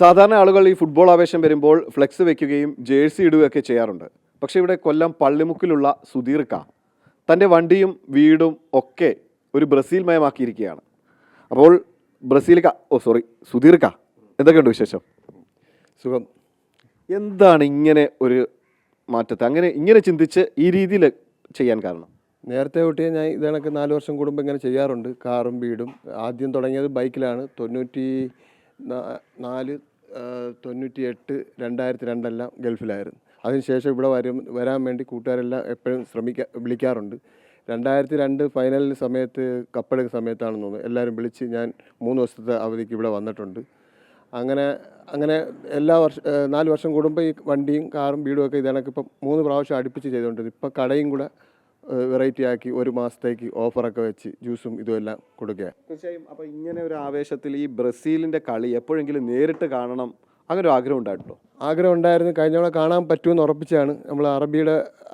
സാധാരണ ആളുകൾ ഈ ഫുട്ബോൾ ആവേശം വരുമ്പോൾ ഫ്ലെക്സ് വെക്കുകയും ജേഴ്സി ഇടുകയൊക്കെ ചെയ്യാറുണ്ട്. പക്ഷേ ഇവിടെ കൊല്ലം പള്ളിമുക്കിലുള്ള സുധീർക്ക തൻ്റെ വണ്ടിയും വീടും ഒക്കെ ഒരു ബ്രസീൽ മയമാക്കിയിരിക്കുകയാണ്. അപ്പോൾ സുധീർക്ക, എന്തൊക്കെയുണ്ട് വിശേഷം? സുഖം. എന്താണ് ഇങ്ങനെ ഒരു മാറ്റത്തെ ഇങ്ങനെ ചിന്തിച്ച് ഈ രീതിയിൽ ചെയ്യാൻ കാരണം? നേരത്തെ തൊട്ടേ ഞാൻ ഇതേണക്ക് 4 വർഷം കൂടുമ്പോൾ ഇങ്ങനെ ചെയ്യാറുണ്ട്. കാറും വീടും. ആദ്യം തുടങ്ങിയത് ബൈക്കിലാണ്. 94, 98, 2002 എല്ലാം ഗൾഫിലായിരുന്നു. അതിനുശേഷം ഇവിടെ വരാൻ വേണ്ടി കൂട്ടുകാരെല്ലാം എപ്പോഴും വിളിക്കാറുണ്ട്. 2002 ഫൈനലിന് സമയത്ത് കപ്പെടുക്കുന്ന സമയത്താണെന്ന് തോന്നുന്നു എല്ലാവരും വിളിച്ച് ഞാൻ 3 ദിവസത്തെ അവധിക്ക് ഇവിടെ വന്നിട്ടുണ്ട്. അങ്ങനെ 4 വർഷം കൂടുമ്പോൾ ഈ വണ്ടിയും കാറും വീടും ഒക്കെ ഇതേണക്ക് ഇപ്പം 3 പ്രാവശ്യം അടുപ്പിച്ച് ചെയ്തുകൊണ്ടിരുന്നു. ഇപ്പം കടയും കൂടെ വെറൈറ്റി ആക്കി 1 മാസത്തേക്ക് ഓഫറൊക്കെ വെച്ച് ജ്യൂസും ഇതുമെല്ലാം കൊടുക്കുക. തീർച്ചയായും. അപ്പോൾ ഇങ്ങനെ ഒരു ആവേശത്തിൽ ഈ ബ്രസീലിൻ്റെ കളി എപ്പോഴെങ്കിലും നേരിട്ട് കാണണം, അങ്ങനെ ഒരു ആഗ്രഹം ഉണ്ടായിട്ടുണ്ടോ? ആഗ്രഹം ഉണ്ടായിരുന്നു. കഴിഞ്ഞ തവണ കാണാൻ പറ്റുമെന്ന് ഉറപ്പിച്ചാണ്. നമ്മൾ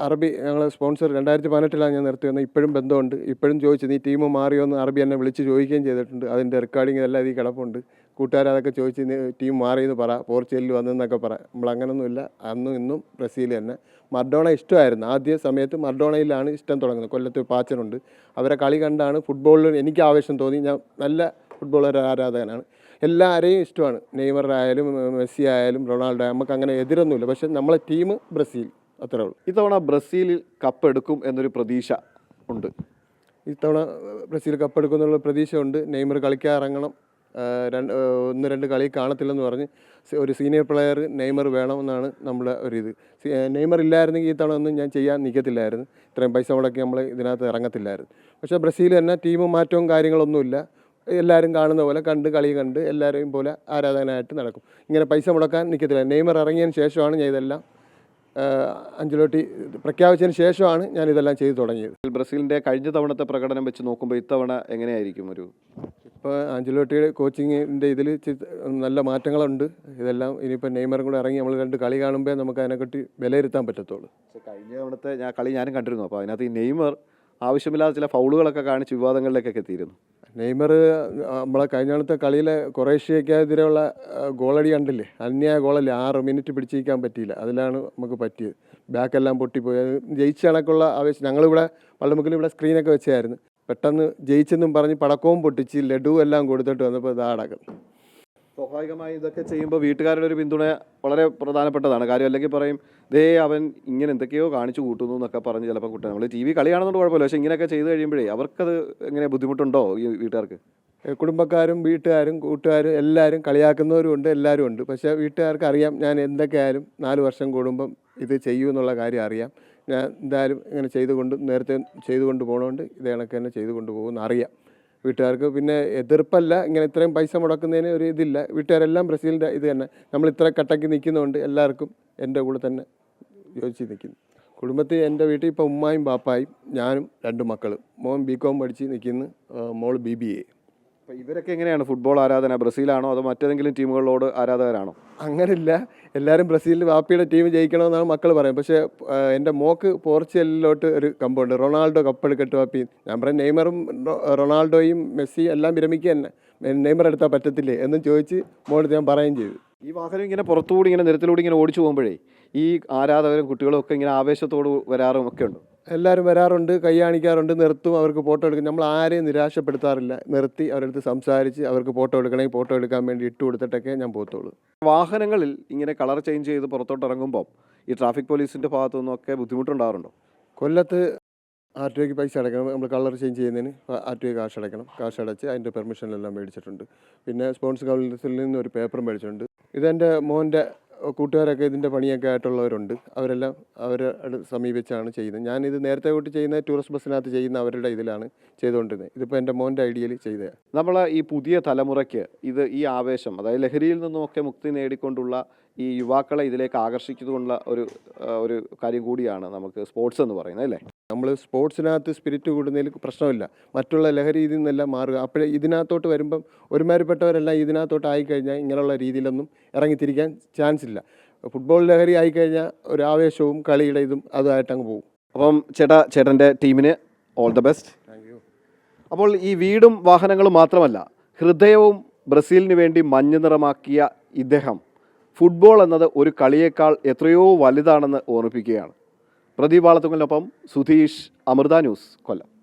അറബി ഞങ്ങൾ സ്പോൺസർ 2018 ഞാൻ നിർത്തി വന്നത്. ഇപ്പോഴും ബന്ധമുണ്ട്. ഇപ്പോഴും ചോദിച്ചു നീ ടീം മാറിയോ എന്ന് അറബി എന്നെ വിളിച്ച് ചോദിക്കുകയും ചെയ്തിട്ടുണ്ട്. അതിൻ്റെ റെക്കോർഡിങ് എല്ലാം ഇതിൽ കിടപ്പുണ്ട്. കൂട്ടുകാരതൊക്കെ ചോദിച്ച് ടീം മാറിയെന്ന് പറ, പോർച്ചുഗലിൽ വന്നെന്നൊക്കെ പറ. നമ്മളങ്ങനൊന്നുമില്ല. അന്നും ഇന്നും ബ്രസീൽ തന്നെ. മർഡോണ ഇഷ്ടമായിരുന്നു. ആദ്യ സമയത്ത് മർഡോണയിലാണ് ഇഷ്ടം തുടങ്ങുന്നത്. കൊല്ലത്ത് പാച്ചനുണ്ട്. അവരെ കളി കണ്ടാണ് ഫുട്ബോളിൽ എനിക്ക് ആവേശം തോന്നി. ഞാൻ നല്ല ഫുട്ബോളർ ആരാധകനാണ്. എല്ലാവരെയും ഇഷ്ടമാണ്. നെയ്മർ ആയാലും മെസ്സി ആയാലും റൊണാൾഡോ, നമുക്ക് അങ്ങനെ എതിരൊന്നുമില്ല. പക്ഷേ നമ്മളെ ടീം ബ്രസീൽ, അത്രേ ഉള്ളൂ. ഇത്തവണ ബ്രസീലിൽ കപ്പെടുക്കും എന്നൊരു പ്രതീക്ഷ ഉണ്ട്. ഇത്തവണ ബ്രസീൽ കപ്പെടുക്കും എന്നുള്ള പ്രതീക്ഷ ഉണ്ട്. നെയ്മർ കളിക്കാൻ ഇറങ്ങണം. 1-2 കളി കാണത്തില്ലെന്ന് പറഞ്ഞ് ഒരു സീനിയർ പ്ലെയർ നെയ്മർ വേണമെന്നാണ് നമ്മുടെ ഒരിത്. നെയ്മർ ഇല്ലായിരുന്നെങ്കിൽ ഈ തവണ ഒന്നും ഞാൻ ചെയ്യാൻ നിൽക്കത്തില്ലായിരുന്നു. ഇത്രയും പൈസ മുടക്കി നമ്മൾ ഇതിനകത്ത് ഇറങ്ങത്തില്ലായിരുന്നു. പക്ഷേ ബ്രസീൽ തന്നെ ടീം മാറ്റവും കാര്യങ്ങളൊന്നുമില്ല. എല്ലാവരും കാണുന്ന പോലെ കളി കണ്ട് എല്ലാവരെയും പോലെ ആരാധകനായിട്ട് നടക്കും. ഇങ്ങനെ പൈസ മുടക്കാൻ നിൽക്കത്തില്ല. നെയ്മർ ഇറങ്ങിയതിന് ശേഷമാണ് ഞാൻ ഇതെല്ലാം അഞ്ചലോട്ടി പ്രഖ്യാപിച്ചതിന് ശേഷമാണ് ഞാനിതെല്ലാം ചെയ്തു തുടങ്ങിയത്. ബ്രസീലിൻ്റെ കഴിഞ്ഞ തവണത്തെ പ്രകടനം വെച്ച് നോക്കുമ്പോൾ ഇത്തവണ എങ്ങനെയായിരിക്കും? ഇപ്പോൾ ആഞ്ചലോട്ടിയുടെ കോച്ചിങ്ങിൻ്റെ ഇതിൽ നല്ല മാറ്റങ്ങളുണ്ട്. ഇതെല്ലാം ഇനിയിപ്പോൾ നെയ്മറും കൂടെ ഇറങ്ങി നമ്മൾ 2 കളി കാണുമ്പോൾ നമുക്ക് അതിനെപ്പറ്റി വിലയിരുത്താൻ പറ്റത്തുള്ളൂ. കഴിഞ്ഞ തവണത്തെ കളി ഞാനും കണ്ടിരുന്നു. അപ്പോൾ അതിനകത്ത് ഈ നെയ്മർ ആവശ്യമില്ലാത്ത ചില ഫൗളുകളൊക്കെ കാണിച്ച് വിവാദങ്ങളിലേക്കൊക്കെ എത്തിയിരുന്നു. നെയ്മർ നമ്മളെ കഴിഞ്ഞ കളിയിലെ ക്രൊയേഷ്യക്കെതിരെയുള്ള ഗോളടി കണ്ടില്ലേ? അന്യായ ഗോളല്ലേ, 6 മിനിറ്റ് പിടിച്ചിരിക്കാൻ പറ്റിയില്ല. അതിലാണ് നമുക്ക് പറ്റിയത്. ബാക്കെല്ലാം പൊട്ടിപ്പോയി. അത് ജയിച്ച കണക്കുള്ള ആവേശം. ഞങ്ങളിവിടെ പള്ളിമുക്കിൽ ഇവിടെ സ്ക്രീനൊക്കെ വെച്ചായിരുന്നു. പെട്ടെന്ന് ജയിച്ചെന്നും പറഞ്ഞ് പടക്കവും പൊട്ടിച്ച് ലഡു എല്ലാം കൊടുത്തിട്ട് വന്നപ്പോൾ ഇതാടക്കം. സ്വാഭാവികമായി ഇതൊക്കെ ചെയ്യുമ്പോൾ വീട്ടുകാരുടെ ഒരു പിന്തുണ വളരെ പ്രധാനപ്പെട്ടതാണ്. കാര്യം അല്ലെങ്കിൽ പറയും അവൻ ഇങ്ങനെ എന്തൊക്കെയോ കാണിച്ചു കൂട്ടുന്നു എന്നൊക്കെ പറഞ്ഞ് ചിലപ്പോൾ കുട്ടികൾ നമ്മൾ TV കളി കാണുന്നുണ്ട് കുഴപ്പമില്ല. പക്ഷേ ഇങ്ങനെയൊക്കെ ചെയ്ത് കഴിയുമ്പോഴേ അവർക്കത് എങ്ങനെ ബുദ്ധിമുട്ടുണ്ടോ ഈ വീട്ടുകാർക്ക്? കുടുംബക്കാരും വീട്ടുകാരും കൂട്ടുകാരും എല്ലാവരും കളിയാക്കുന്നവരും ഉണ്ട്, എല്ലാവരും ഉണ്ട്. പക്ഷേ വീട്ടുകാർക്ക് അറിയാം ഞാൻ എന്തൊക്കെയായാലും 4 വർഷം കൂടുമ്പം ഇത് ചെയ്യുമെന്നുള്ള കാര്യം അറിയാം. ഞാൻ എന്തായാലും ഇങ്ങനെ നേരത്തെ ചെയ്തുകൊണ്ട് പോകണമുണ്ട്. ഇത് കണക്ക് തന്നെ ചെയ്തുകൊണ്ട് പോകുമെന്ന് അറിയാം വീട്ടുകാർക്ക്. പിന്നെ എതിർപ്പല്ല. ഇങ്ങനെ ഇത്രയും പൈസ മുടക്കുന്നതിന് ഒരു ഇതില്ല. വീട്ടുകാരെല്ലാം ബ്രസീലിൻ്റെ ഇത് തന്നെ. നമ്മൾ ഇത്ര കട്ടയ്ക്ക് നിൽക്കുന്നതുകൊണ്ട് എല്ലാവർക്കും എൻ്റെ കൂടെ തന്നെ യോജിച്ച് നിൽക്കുന്നു. കുടുംബത്തിൽ എൻ്റെ വീട്ടിൽ ഇപ്പോൾ ഉമ്മായും ബാപ്പായും ഞാനും 2 മക്കളും. മോൻ BCom പഠിച്ച് നിൽക്കുന്നു, മോൾ BBA. അപ്പോൾ ഇവരൊക്കെ എങ്ങനെയാണ് ഫുട്ബോൾ ആരാധന? ബ്രസീലാണോ അതോ മറ്റേതെങ്കിലും ടീമുകളോട് ആരാധകരാണോ? അങ്ങനെയില്ല. എല്ലാവരും ബ്രസീലിൽ വാപ്പിയുടെ ടീം ജയിക്കണമെന്നാണ് മക്കൾ പറയും. പക്ഷേ എൻ്റെ മോക്ക് പോർച്ചുഗലിലോട്ട് ഒരു കമ്പുണ്ട്. റൊണാൾഡോ കപ്പെടുക്കട്ട് വാപ്പി. ഞാൻ പറയും നെയ്മറും റൊണാൾഡോയും മെസ്സിയും എല്ലാം വിരമിക്കുക തന്നെ. നെയ്മർ എടുത്താൽ പറ്റത്തില്ലേ എന്നും ചോദിച്ച് മോള് ഞാൻ പറയുകയും ചെയ്തു. ഈ വാഹനം ഇങ്ങനെ പുറത്തുകൂടി ഇങ്ങനെ നിരത്തിലൂടെ ഇങ്ങനെ ഓടിച്ചു പോകുമ്പോഴേ ഈ ആരാധകരും കുട്ടികളും ഒക്കെ ഇങ്ങനെ ആവേശത്തോട് വരാറും ഒക്കെ ഉണ്ട്. എല്ലാവരും വരാറുണ്ട്, കൈ കാണിക്കാറുണ്ട്, നിർത്തും, അവർക്ക് ഫോട്ടോ എടുക്കും. നമ്മൾ ആരെയും നിരാശപ്പെടുത്താറില്ല. നിർത്തി അവരടുത്ത് സംസാരിച്ച് അവർക്ക് ഫോട്ടോ എടുക്കണമെങ്കിൽ ഫോട്ടോ എടുക്കാൻ വേണ്ടി ഇട്ട് കൊടുത്തിട്ടൊക്കെ ഞാൻ പോകത്തുള്ളൂ. വാഹനങ്ങളിൽ ഇങ്ങനെ കളർ ചേഞ്ച് ചെയ്ത് പുറത്തോട്ട് ഇറങ്ങുമ്പോൾ ഈ ട്രാഫിക് പോലീസിൻ്റെ ഭാഗത്തു നിന്നൊക്കെ ബുദ്ധിമുട്ടുണ്ടാകാറുണ്ടോ? കൊല്ലത്ത് RTOയ്ക്ക് പൈസ അടയ്ക്കണം. നമ്മൾ കളർ ചേഞ്ച് ചെയ്യുന്നതിന് RTO കാശ് അടയ്ക്കണം. കാശ് അടച്ച് അതിൻ്റെ പെർമിഷനെല്ലാം മേടിച്ചിട്ടുണ്ട്. പിന്നെ സ്പോൺസർ കൗൺസിലിൽ നിന്ന് ഒരു പേപ്പറും മേടിച്ചിട്ടുണ്ട്. ഇതെൻ്റെ മോൻ്റെ കൂട്ടുകാരൊക്കെ ഇതിൻ്റെ പണിയൊക്കെ ആയിട്ടുള്ളവരുണ്ട്. അവരെല്ലാം അവരെ സമീപിച്ചാണ് ചെയ്യുന്നത്. ഞാനിത് നേരത്തെ തൊട്ട് ചെയ്യുന്ന ടൂറിസ്റ്റ് ബസ്സിനകത്ത് ചെയ്യുന്ന അവരുടെ ഇതിലാണ് ചെയ്തുകൊണ്ടിരുന്നത്. ഇതിപ്പോൾ എൻ്റെ മോൻ്റെ ഐഡിയയിൽ ചെയ്തതാണ്. നമ്മൾ ഈ പുതിയ തലമുറയ്ക്ക് ഈ ആവേശം, അതായത് ലഹരിയിൽ നിന്നുമൊക്കെ മുക്തി നേടിക്കൊണ്ടുള്ള ഈ യുവാക്കളെ ഇതിലേക്ക് ആകർഷിക്കുന്നതുകൊണ്ടുള്ള ഒരു കാര്യം കൂടിയാണ് നമുക്ക് സ്പോർട്സ് എന്ന് പറയുന്നത്, അല്ലേ? നമ്മൾ സ്പോർട്സിനകത്ത് സ്പിരിറ്റ് കൂടുന്നതിൽ പ്രശ്നമില്ല. മറ്റുള്ള ലഹരി ഇതിൽ നിന്നെല്ലാം മാറുക. അപ്പോഴേ ഇതിനകത്തോട്ട് വരുമ്പം ഒരുമാതിരിപ്പെട്ടവരെല്ലാം ഇതിനകത്തോട്ട് ആയിക്കഴിഞ്ഞാൽ ഇങ്ങനെയുള്ള രീതിയിലൊന്നും ഇറങ്ങിത്തിരിക്കാൻ ചാൻസ് ഇല്ല. ഫുട്ബോൾ ലഹരി ആയിക്കഴിഞ്ഞാൽ ഒരു ആവേശവും കളിയുടെ ഇതും അതുമായിട്ട് അങ്ങ് പോകും. അപ്പം ചേട്ടൻ്റെ ടീമിന് all the best. Thank you. അപ്പോൾ ഈ വീടും വാഹനങ്ങളും മാത്രമല്ല, ഹൃദയവും ബ്രസീലിന് വേണ്ടി മഞ്ഞ നിറമാക്കിയ ഇദ്ദേഹം ഫുട്ബോൾ എന്നത് ഒരു കളിയേക്കാൾ എത്രയോ വലുതാണെന്ന് ഓർമ്മിപ്പിക്കുകയാണ്. പ്രദീപ് വാളത്തുങ്കലിനൊപ്പം സുധീഷ്, അമൃത ന്യൂസ്, കൊല്ലം.